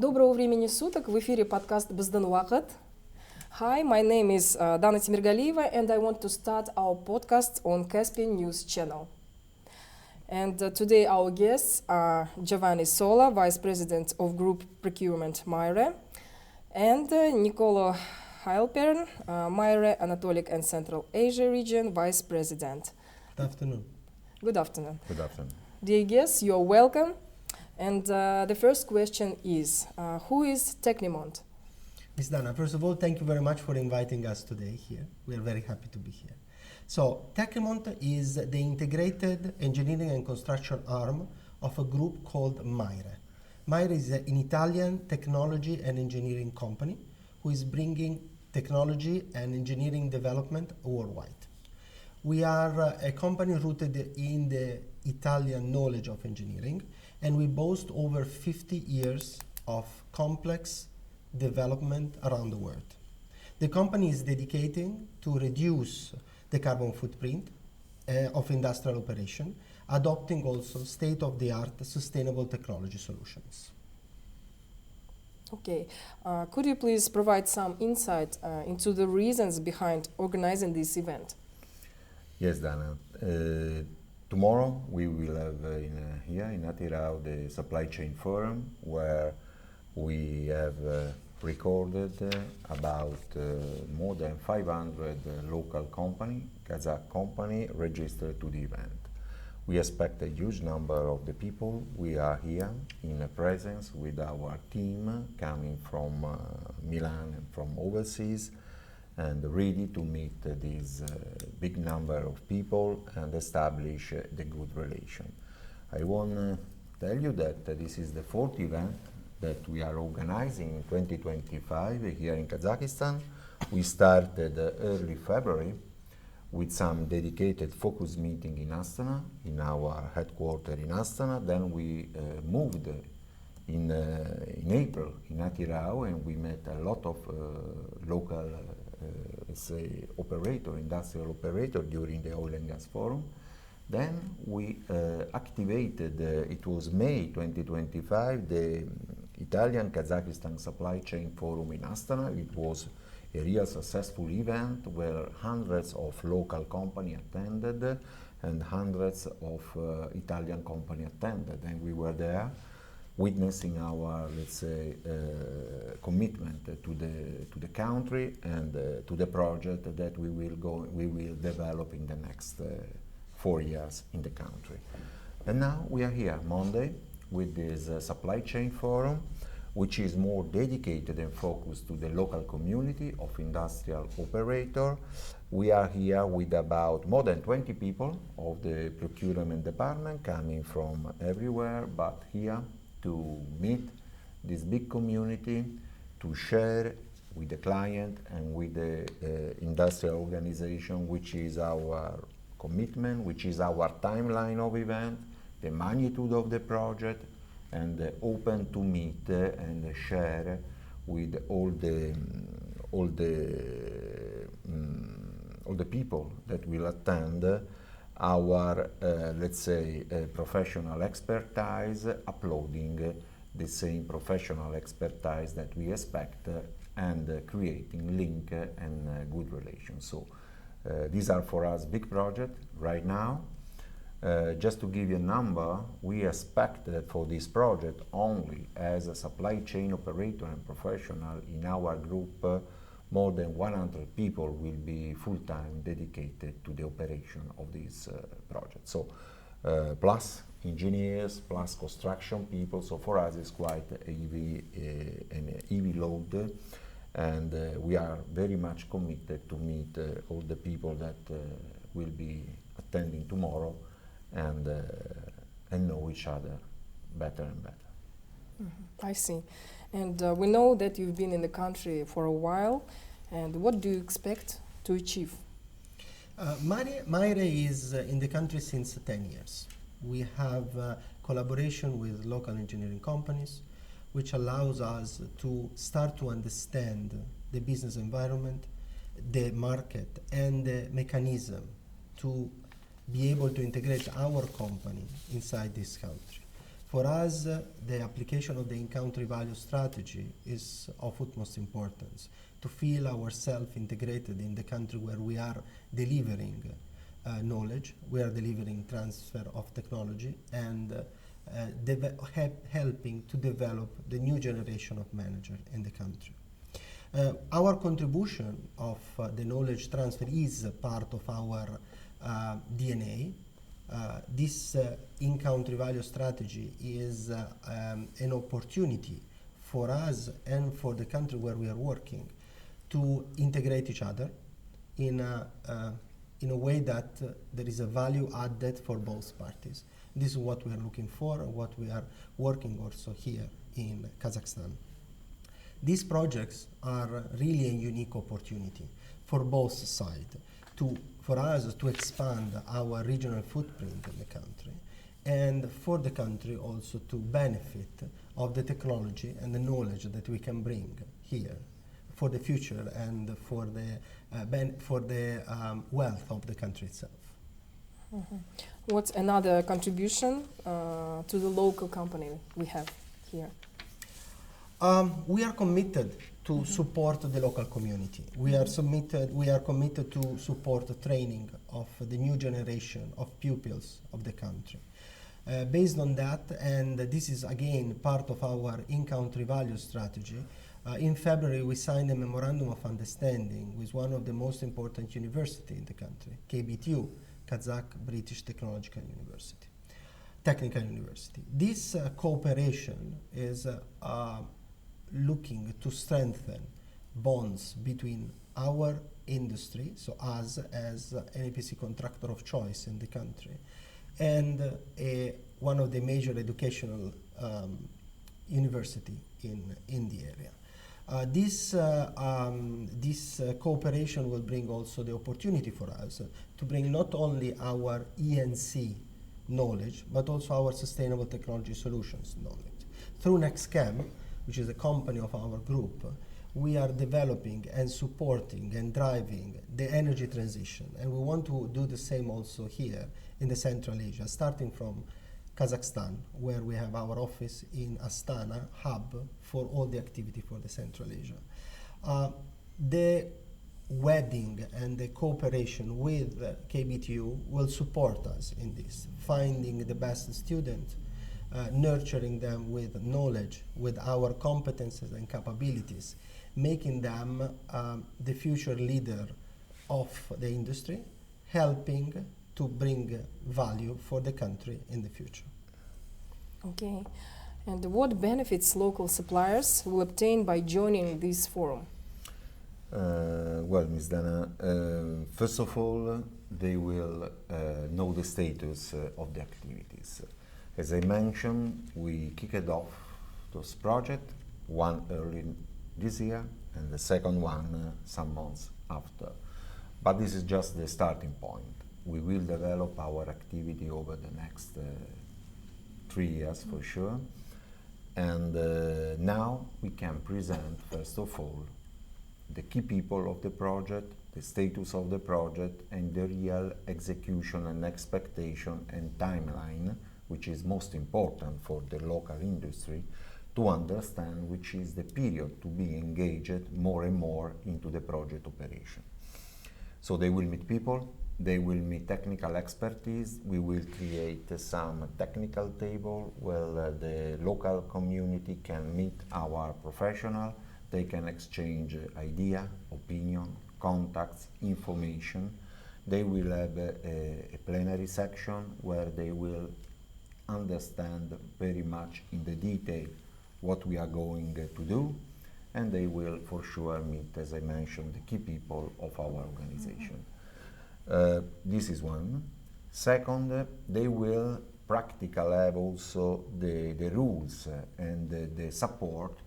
Доброго времени суток. В эфире подкаст «Bizdan Waqt». Hi, my name is Dana Timirgalieva, and I want to start our podcast on Caspian News channel. And today our guests are Giovanni Sola, Vice President of Group Procurement Maire, and Nicolo Heilpern, Maire Anatolic and Central Asia Region Vice President. Good afternoon. Good afternoon. Good afternoon. Dear guests, you're welcome. And the first question is, who is Tecnimont? Ms. Dana, first of all, thank you very much for inviting us today here. We are very happy to be here. So, Tecnimont is the integrated engineering and construction arm of a group called Maire. Maire is an Italian technology and engineering company who is bringing technology and engineering development worldwide. We are a company rooted in the Italian knowledge of engineering, and we boast over 50 years of complex development around the world. The company is dedicating to reduce the carbon footprint of industrial operation, adopting also state-of-the-art sustainable technology solutions. Okay, could you please provide some insight into the reasons behind organizing this event? Yes, Dana. Tomorrow we will have here in Atirau the Supply Chain Forum, where we have recorded about more than 500 local company, Kazakh company, registered to the event. We expect a huge number of the people. We are here in a presence with our team coming from Milan and from overseas, and ready to meet this big number of people and establish the good relation. I want to tell you that this is the fourth event that we are organizing in 2025 here in Kazakhstan. We started early February with some dedicated focus meeting in Astana, in our headquarters in Astana. Then we moved in April in Atirau, and we met a lot of local industrial operator during the oil and gas forum. Then we activated, it was May 2025, the Italian Kazakhstan Supply Chain Forum in Astana. It was a real successful event where hundreds of local companies attended and hundreds of Italian companies attended, and we were there witnessing our, commitment to the country and to the project that we will develop in the next 4 years in the country. And now we are here Monday with this supply chain forum, which is more dedicated and focused to the local community of industrial operator. We are here with about more than 20 people of the procurement department coming from everywhere, but here to meet this big community, to share with the client and with the industrial organization, which is our commitment, which is our timeline of event, the magnitude of the project, and open to meet and share with all the people that will attend our, professional expertise, uploading the same professional expertise that we expect, and creating link and good relations. So these are for us big projects right now. Just to give you a number, we expect that for this project only as a supply chain operator and professional in our group, more than 100 people will be full-time dedicated to the operation of this project. So, plus engineers, plus construction people. So for us, it's quite an heavy load, and we are very much committed to meet all the people that will be attending tomorrow, and know each other better and better. Mm-hmm. I see. And we know that you've been in the country for a while, and what do you expect to achieve? Maire is in the country since 10 years. We have collaboration with local engineering companies, which allows us to start to understand the business environment, the market, and the mechanism to be able to integrate our company inside this country. For us, the application of the in-country value strategy is of utmost importance to feel ourselves integrated in the country where we are delivering knowledge, we are delivering transfer of technology, and helping to develop the new generation of managers in the country. Our contribution of the knowledge transfer is part of our DNA. This in-country value strategy is an opportunity for us and for the country where we are working to integrate each other in a way that there is a value added for both parties. This is what we are looking for and what we are working also here in Kazakhstan. These projects are really a unique opportunity for both sides, for us to expand our regional footprint in the country, and for the country also to benefit of the technology and the knowledge that we can bring here for the future and for the wealth of the country itself. Mm-hmm. What's another contribution to the local company we have here? We are committed to support the local community. We are committed to support the training of the new generation of pupils of the country. Based on that, and this is again part of our in-country value strategy, in February we signed a memorandum of understanding with one of the most important universities in the country, KBTU, Kazakh British Technological University, Technical University. This cooperation is looking to strengthen bonds between our industry, so us as an EPC contractor of choice in the country, and one of the major educational university in the area. This cooperation will bring also the opportunity for us to bring not only our ENC knowledge, but also our sustainable technology solutions knowledge. Through NextChem, which is a company of our group, we are developing and supporting and driving the energy transition. And we want to do the same also here in the Central Asia, starting from Kazakhstan, where we have our office in Astana, hub for all the activity for the Central Asia. The wedding and the cooperation with KBTU will support us in this, finding the best student, nurturing them with knowledge, with our competences and capabilities, making them the future leader of the industry, helping to bring value for the country in the future. Okay. And what benefits local suppliers will obtain by joining this forum? Well, Ms. Dana, first of all, they will know the status of the activities. As I mentioned, we kicked off those projects, one early this year and the second one some months after. But this is just the starting point. We will develop our activity over the next 3 years for sure. And now we can present, first of all, the key people of the project, the status of the project, and the real execution and expectation and timeline, which is most important for the local industry, to understand which is the period to be engaged more and more into the project operation. So they will meet people, they will meet technical expertise, we will create some technical table where the local community can meet our professional, they can exchange idea, opinion, contacts, information. They will have a plenary section where they will understand very much in the detail what we are going to do, and they will for sure meet, as I mentioned, the key people of our organization. This is one. Second, they will practically have also the rules and the support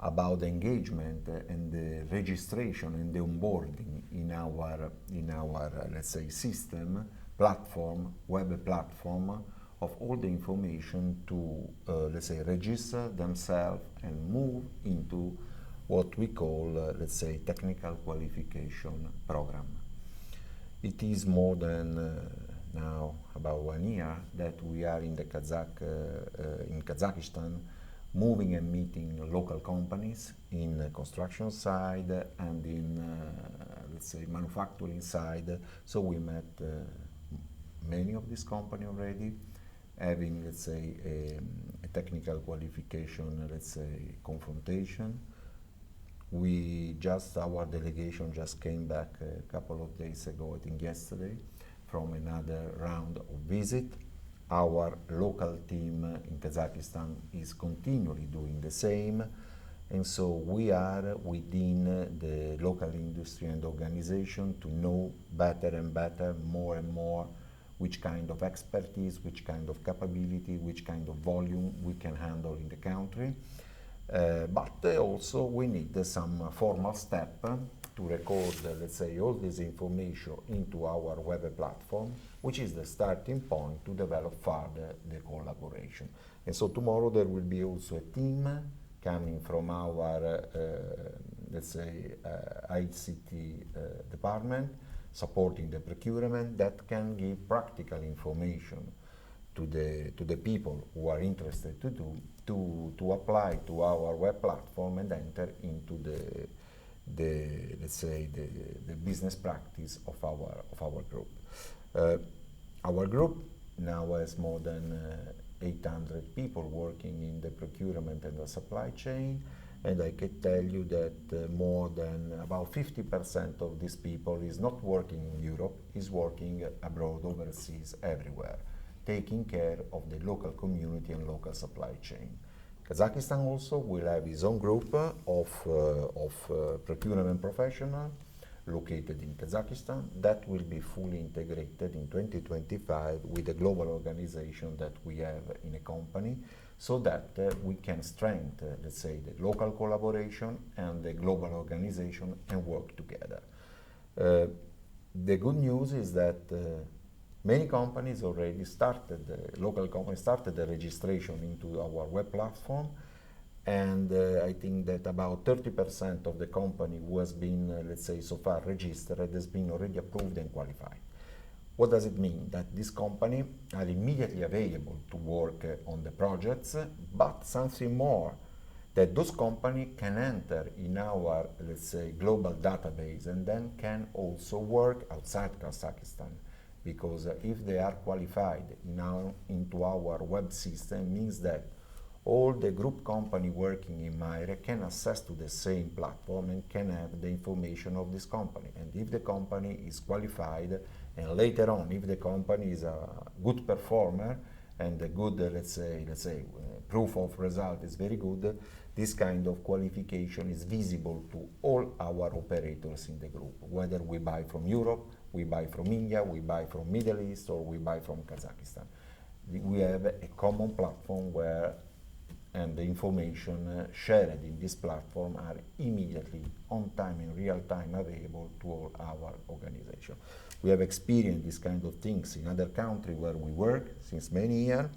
about the engagement and the registration and the onboarding in our let's say system, platform, web platform, of all the information to let's say register themselves and move into what we call let's say technical qualification program. It is more than now about 1 year that we are in the in Kazakhstan, moving and meeting local companies in the construction side and in, let's say, manufacturing side. So we met many of these companies already, having, let's say, a technical qualification, let's say, confrontation. Our delegation just came back a couple of days ago, I think yesterday, from another round of visit. Our local team in Kazakhstan is continually doing the same, and so we are within the local industry and organization to know better and better, more and more, which kind of expertise, which kind of capability, which kind of volume we can handle in the country. But also we need some formal step to record, let's say, all this information into our web platform, which is the starting point to develop further the collaboration. And so tomorrow there will be also a team coming from our, let's say, ICT department, supporting the procurement, that can give practical information to the people who are interested to apply to our web platform and enter into the let's say the business practice of our group. Our group now has more than 800 people working in the procurement and the supply chain, and I can tell you that more than about 50% of these people is not working in Europe, is working abroad, overseas, everywhere, taking care of the local community and local supply chain. Kazakhstan also will have its own group of procurement professionals located in Kazakhstan that will be fully integrated in 2025 with the global organization that we have in a company, so that we can strengthen, let's say, the local collaboration and the global organization and work together. The good news is that many companies already started, local companies started the registration into our web platform, and I think that about 30% of the company who has been, let's say, so far registered has been already approved and qualified. What does it mean? That these companies are immediately available to work on the projects, but something more, that those companies can enter in our, let's say, global database and then can also work outside Kazakhstan. Because if they are qualified into our web system, means that all the group company working in Maire can access to the same platform and can have the information of this company. And if the company is qualified, and later on, if the company is a good performer and a good, let's say, proof of result is very good, this kind of qualification is visible to all our operators in the group, whether we buy from Europe, we buy from India, we buy from Middle East, or we buy from Kazakhstan. We have a common platform where, and the information shared in this platform are immediately, on time, in real time, available to all our organization. We have experienced this kind of things in other countries where we work since many years.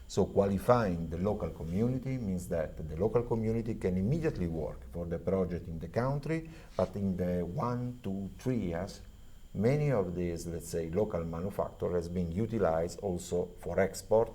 So qualifying the local community means that the local community can immediately work for the project in the country, but in the 1 to 3 years, many of these, let's say, local manufacturers has been utilized also for export,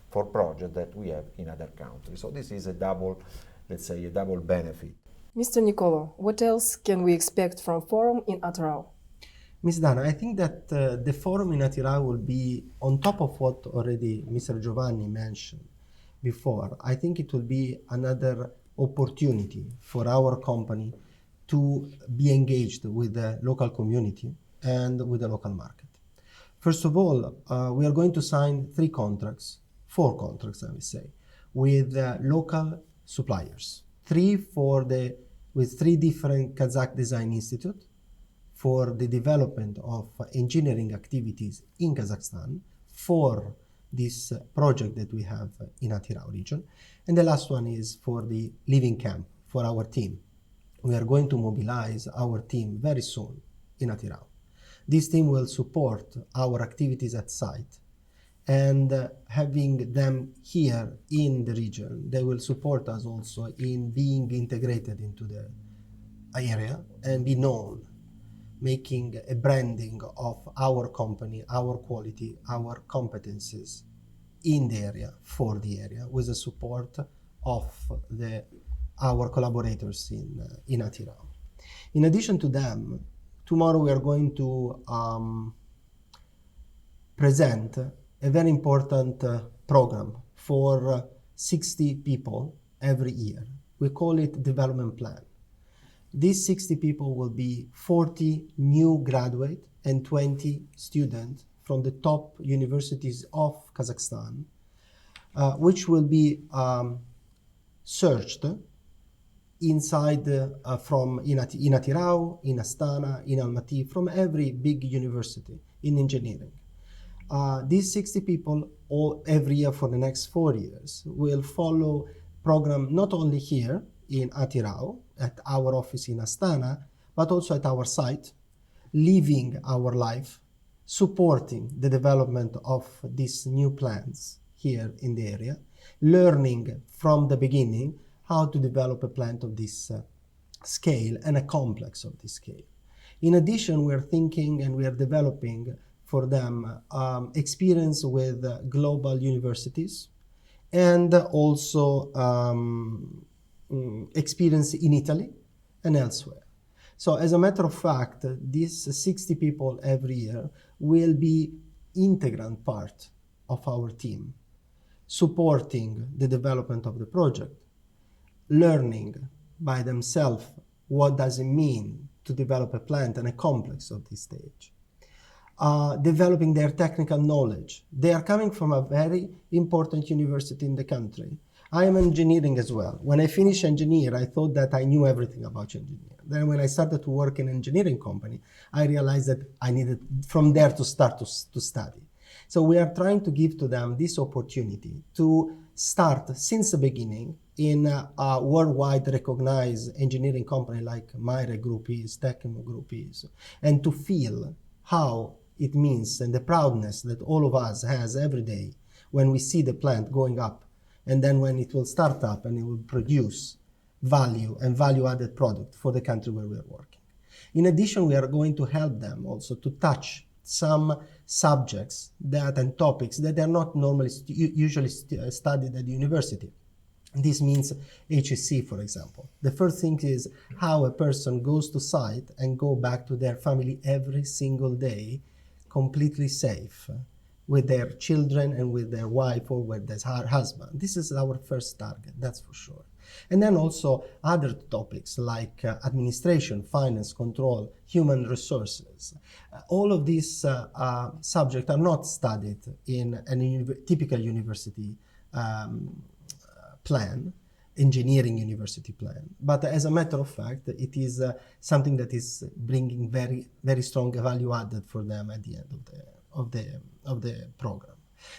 for projects that we have in other countries. So this is a double, let's say, a double benefit. Mr. Nicolo, what else can we expect from Forum in Atyrau? Ms. Dana, I think that the forum in Atyrau will be on top of what already Mr. Giovanni mentioned before. I think it will be another opportunity for our company to be engaged with the local community and with the local market. First of all, we are going to sign 4 contracts, I would say, with local suppliers. 3 with 3 different Kazakh Design Institute for the development of engineering activities in Kazakhstan for this project that we have in Atyrau region. And the last one is for the living camp for our team. We are going to mobilize our team very soon in Atyrau. This team will support our activities at site, and having them here in the region, they will support us also in being integrated into the area and be known making a branding of our company, our quality, our competencies in the area, for the area, with the support of our collaborators in Atirao. In addition to them, tomorrow we are going to present a very important program for 60 people every year. We call it development plan. These 60 people will be 40 new graduates and 20 students from the top universities of Kazakhstan, which will be searched inside from in Atirao, in Astana, in Almaty, from every big university in engineering. These 60 people every year for the next 4 years will follow program not only here in Atirao, at our office in Astana, but also at our site, living our life, supporting the development of these new plants here in the area, learning from the beginning how to develop a plant of this scale and a complex of this scale. In addition, we are thinking and we are developing for them experience with global universities and also experience in Italy and elsewhere. So as a matter of fact, these 60 people every year will be integral part of our team, supporting the development of the project, learning by themselves what does it mean to develop a plant and a complex of this stage, developing their technical knowledge. They are coming from a very important university in the country. I am engineering as well. When I finished engineer, I thought that I knew everything about engineering. Then when I started to work in an engineering company, I realized that I needed from there to start to study. So we are trying to give to them this opportunity to start since the beginning in a worldwide recognized engineering company like Maire Group is, Tecmo Group is, and to feel how it means and the proudness that all of us has every day when we see the plant going up, and then when it will start up and it will produce value and value-added product for the country where we are working. In addition, we are going to help them also to touch some subjects and topics that are not normally usually studied at the university. This means HSC, for example. The first thing is how a person goes to site and go back to their family every single day completely safe, with their children and with their wife or with their husband. This is our first target, that's for sure. And then also other topics like administration, finance, control, human resources. All of these subjects are not studied in a typical university plan, engineering university plan. But as a matter of fact, it is something that is bringing very, very strong value added for them at the end of the program.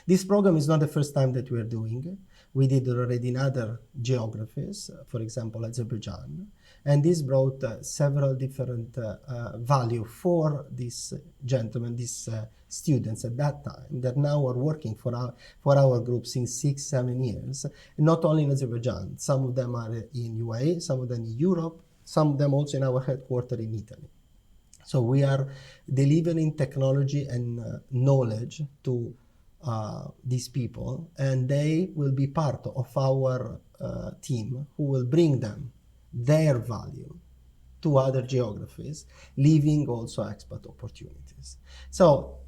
This program is not the first time that we are doing. We did already in other geographies, for example, Azerbaijan, and this brought several different value for these gentlemen, these students at that time, that now are working for our group since 6-7 years, not only in Azerbaijan. Some of them are in UAE, some of them in Europe, some of them also in our headquarters in Italy. So we are delivering technology and knowledge to these people, and they will be part of our team who will bring them their value to other geographies, leaving also expat opportunities. So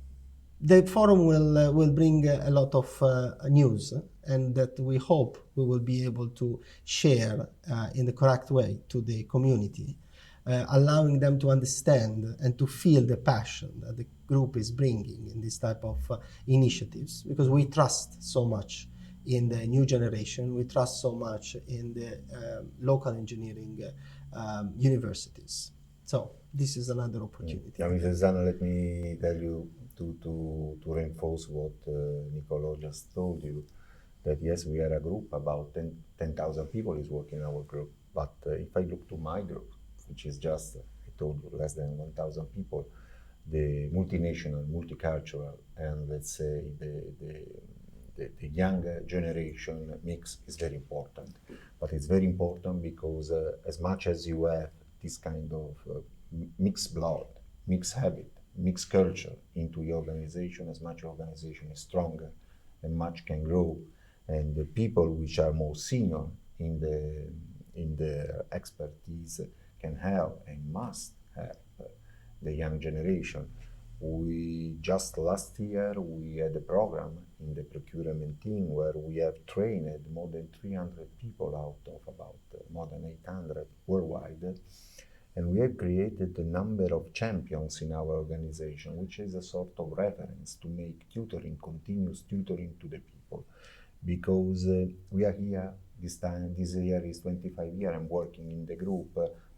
the forum will bring a lot of news, and that we hope we will be able to share in the correct way to the community, allowing them to understand and to feel the passion that the group is bringing in this type of initiatives, because we trust so much in the new generation, we trust so much in the local engineering universities. So this is another opportunity. Yeah, Mr. Zana, let me tell you to reinforce what Nicolo just told you, that yes, we are a group, about 10,000 people is working in our group, but if I look to my group, which is just, I told you, less than 1,000 people, the multinational, multicultural, and let's say the younger generation mix is very important. But it's very important because as much as you have this kind of mixed blood, mixed habit, mixed culture into your organization, as much your organization is stronger and much can grow. And the people which are more senior in their expertise can help and must help the young generation. We just last year we had a program in the procurement team where we have trained more than 300 people out of about more than 800 worldwide, and we have created a number of champions in our organization, which is a sort of reference to make tutoring, continuous tutoring to the people, because we are here this time. This year is 25 years I'm working in the group,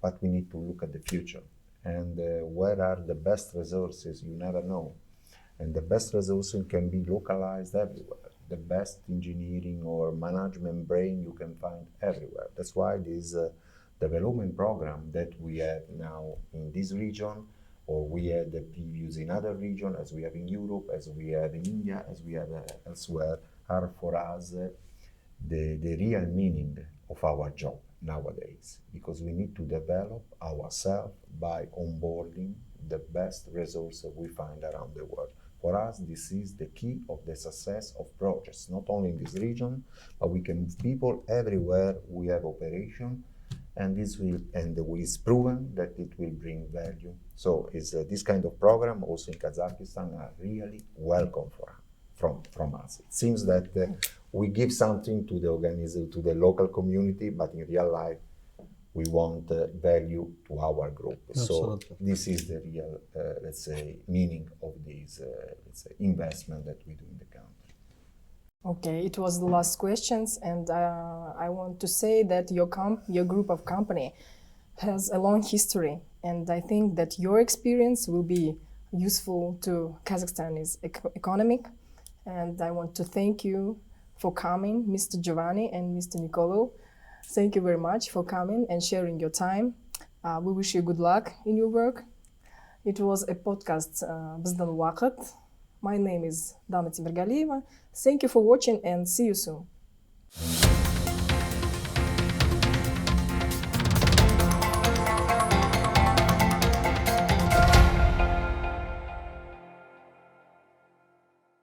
but we need to look at the future. And where are the best resources? You never know. And the best resources can be localized everywhere. The best engineering or management brain you can find everywhere. That's why this development program that we have now in this region, or we had the previews in other regions, as we have in Europe, as we have in India, as we have elsewhere, are for us the real meaning of our job nowadays, because we need to develop ourselves by onboarding the best resources we find around the world. For us, this is the key of the success of projects, not only in this region, but we can move people everywhere we have operation, and it's proven that it will bring value. So it's this kind of program also in Kazakhstan are really welcome from us. It seems that we give something to the organization, to the local community, but in real life, we want value to our group. Absolutely. So this is the real, let's say, meaning of this, let's say, investment that we do in the country. Okay, it was the last questions, and I want to say that your group of company has a long history, and I think that your experience will be useful to Kazakhstan's economy. And I want to thank you for coming, Mr. Giovanni and Mr. Nicolo. Thank you very much for coming and sharing your time. We wish you good luck in your work. It was a podcast Bizdan Waqt. My name is Dana Timirgaliyeva. Thank you for watching and see you soon.